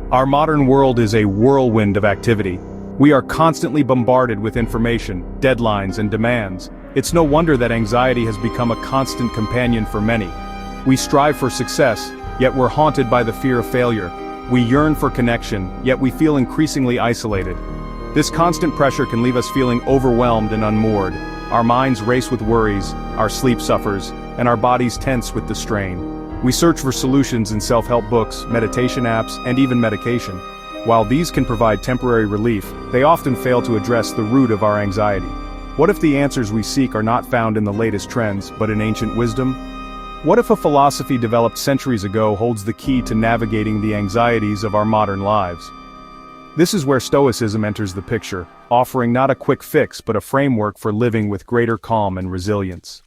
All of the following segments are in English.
Our modern world is a whirlwind of activity. We are constantly bombarded with information, deadlines, and demands. It's no wonder that anxiety has become a constant companion for many. We strive for success, yet we're haunted by the fear of failure. We yearn for connection, yet we feel increasingly isolated. This constant pressure can leave us feeling overwhelmed and unmoored. Our minds race with worries, our sleep suffers, and our bodies tense with the strain. We search for solutions in self-help books, meditation apps, and even medication. While these can provide temporary relief, they often fail to address the root of our anxiety. What if the answers we seek are not found in the latest trends, but in ancient wisdom? What if a philosophy developed centuries ago holds the key to navigating the anxieties of our modern lives? This is where Stoicism enters the picture, offering not a quick fix but a framework for living with greater calm and resilience.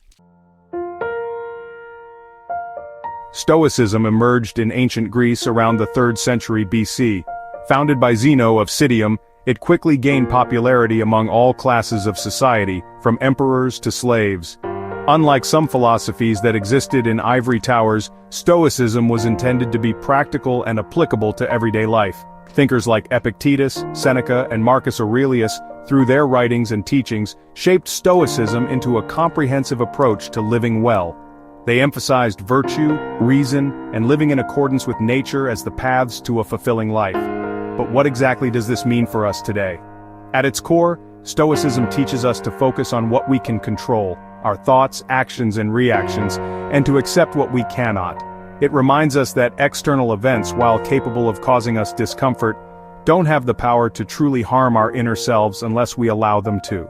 Stoicism emerged in ancient Greece around the 3rd century BC. Founded by Zeno of Citium, it quickly gained popularity among all classes of society, from emperors to slaves. Unlike some philosophies that existed in ivory towers, Stoicism was intended to be practical and applicable to everyday life. Thinkers like Epictetus, Seneca, and Marcus Aurelius, through their writings and teachings, shaped Stoicism into a comprehensive approach to living well. They emphasized virtue, reason, and living in accordance with nature as the paths to a fulfilling life. But what exactly does this mean for us today? At its core, Stoicism teaches us to focus on what we can control, our thoughts, actions, and reactions, and to accept what we cannot. It reminds us that external events, while capable of causing us discomfort, don't have the power to truly harm our inner selves unless we allow them to.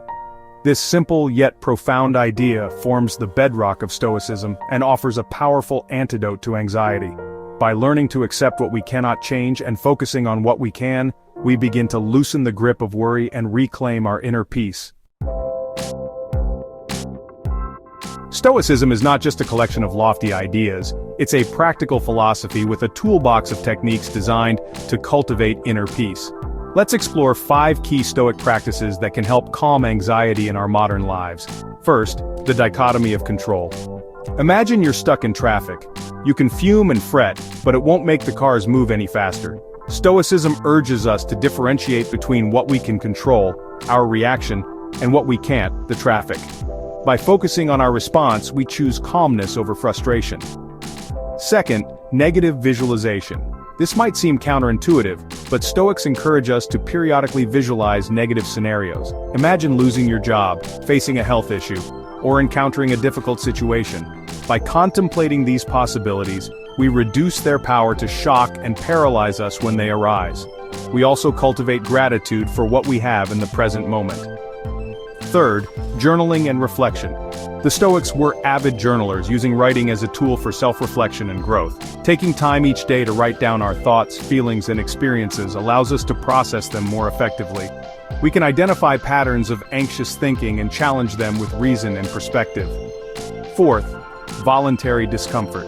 This simple yet profound idea forms the bedrock of Stoicism and offers a powerful antidote to anxiety. By learning to accept what we cannot change and focusing on what we can, we begin to loosen the grip of worry and reclaim our inner peace. Stoicism is not just a collection of lofty ideas, it's a practical philosophy with a toolbox of techniques designed to cultivate inner peace. Let's explore 5 key Stoic practices that can help calm anxiety in our modern lives. First, the dichotomy of control. Imagine you're stuck in traffic. You can fume and fret, but it won't make the cars move any faster. Stoicism urges us to differentiate between what we can control, our reaction, and what we can't, the traffic. By focusing on our response, we choose calmness over frustration. Second, negative visualization. This might seem counterintuitive, but Stoics encourage us to periodically visualize negative scenarios. Imagine losing your job, facing a health issue, or encountering a difficult situation. By contemplating these possibilities, we reduce their power to shock and paralyze us when they arise. We also cultivate gratitude for what we have in the present moment. Third, journaling and reflection. The Stoics were avid journalers, using writing as a tool for self-reflection and growth. Taking time each day to write down our thoughts, feelings, and experiences allows us to process them more effectively. We can identify patterns of anxious thinking and challenge them with reason and perspective. Fourth, voluntary discomfort.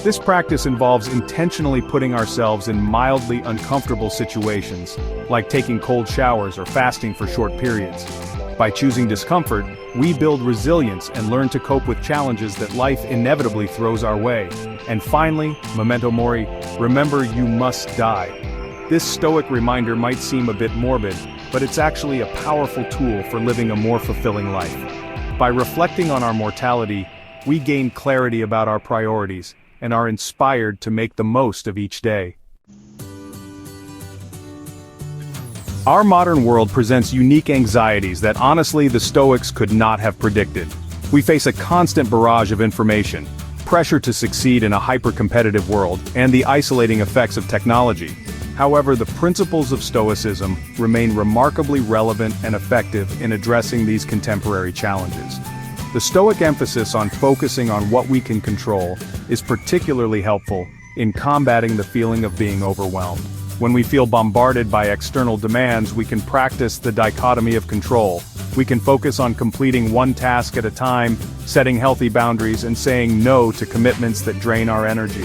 This practice involves intentionally putting ourselves in mildly uncomfortable situations, like taking cold showers or fasting for short periods. By choosing discomfort, we build resilience and learn to cope with challenges that life inevitably throws our way. And finally, memento mori, remember you must die. This Stoic reminder might seem a bit morbid, but it's actually a powerful tool for living a more fulfilling life. By reflecting on our mortality, we gain clarity about our priorities and are inspired to make the most of each day. Our modern world presents unique anxieties that honestly the Stoics could not have predicted. We face a constant barrage of information, pressure to succeed in a hyper-competitive world, and the isolating effects of technology. However, the principles of Stoicism remain remarkably relevant and effective in addressing these contemporary challenges. The Stoic emphasis on focusing on what we can control is particularly helpful in combating the feeling of being overwhelmed. When we feel bombarded by external demands, we can practice the dichotomy of control. We can focus on completing one task at a time, setting healthy boundaries, and saying no to commitments that drain our energy.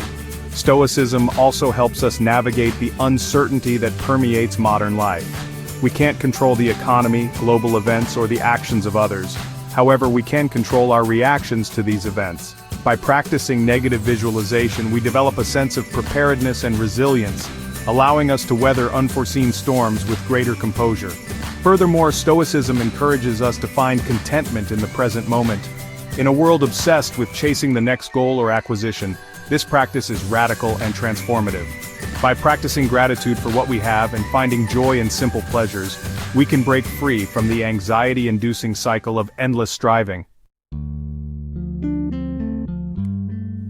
Stoicism also helps us navigate the uncertainty that permeates modern life. We can't control the economy, global events, or the actions of others. However, we can control our reactions to these events. By practicing negative visualization, we develop a sense of preparedness and resilience. allowing us to weather unforeseen storms with greater composure. Furthermore, Stoicism encourages us to find contentment in the present moment. In a world obsessed with chasing the next goal or acquisition, this practice is radical and transformative. By practicing gratitude for what we have and finding joy in simple pleasures, we can break free from the anxiety-inducing cycle of endless striving.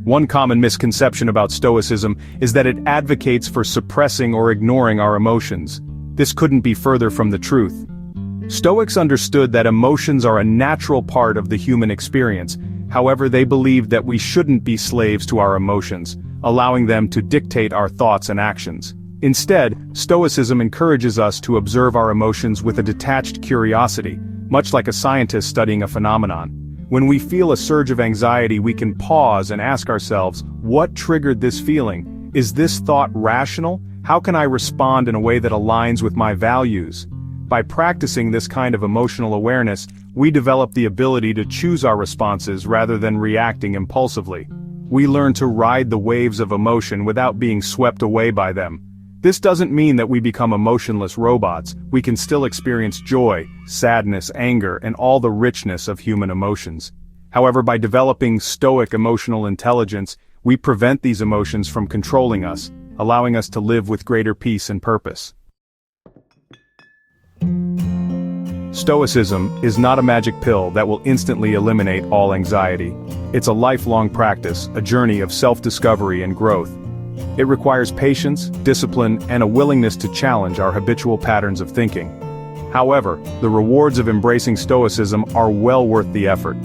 One common misconception about Stoicism is that it advocates for suppressing or ignoring our emotions. This couldn't be further from the truth. Stoics understood that emotions are a natural part of the human experience. However, they believed that we shouldn't be slaves to our emotions, allowing them to dictate our thoughts and actions. Instead, Stoicism encourages us to observe our emotions with a detached curiosity, much like a scientist studying a phenomenon. When we feel a surge of anxiety, we can pause and ask ourselves, what triggered this feeling? Is this thought rational? How can I respond in a way that aligns with my values? By practicing this kind of emotional awareness, we develop the ability to choose our responses rather than reacting impulsively. We learn to ride the waves of emotion without being swept away by them. This doesn't mean that we become emotionless robots. We can still experience joy, sadness, anger, and all the richness of human emotions. However, by developing Stoic emotional intelligence, we prevent these emotions from controlling us, allowing us to live with greater peace and purpose. Stoicism is not a magic pill that will instantly eliminate all anxiety. It's a lifelong practice, a journey of self-discovery and growth. It requires patience, discipline, and a willingness to challenge our habitual patterns of thinking. However, the rewards of embracing Stoicism are well worth the effort.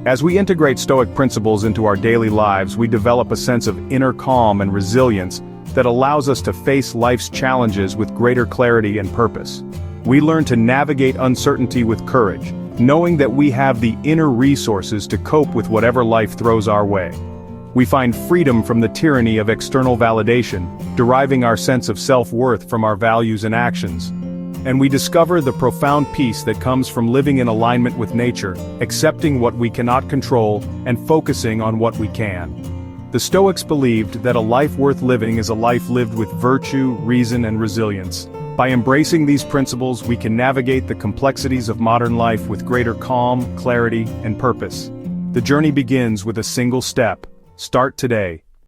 As we integrate Stoic principles into our daily lives, we develop a sense of inner calm and resilience that allows us to face life's challenges with greater clarity and purpose. We learn to navigate uncertainty with courage, knowing that we have the inner resources to cope with whatever life throws our way. We find freedom from the tyranny of external validation, deriving our sense of self-worth from our values and actions. And we discover the profound peace that comes from living in alignment with nature, accepting what we cannot control, and focusing on what we can. The Stoics believed that a life worth living is a life lived with virtue, reason, and resilience. By embracing these principles, we can navigate the complexities of modern life with greater calm, clarity, and purpose. The journey begins with a single step. Start today.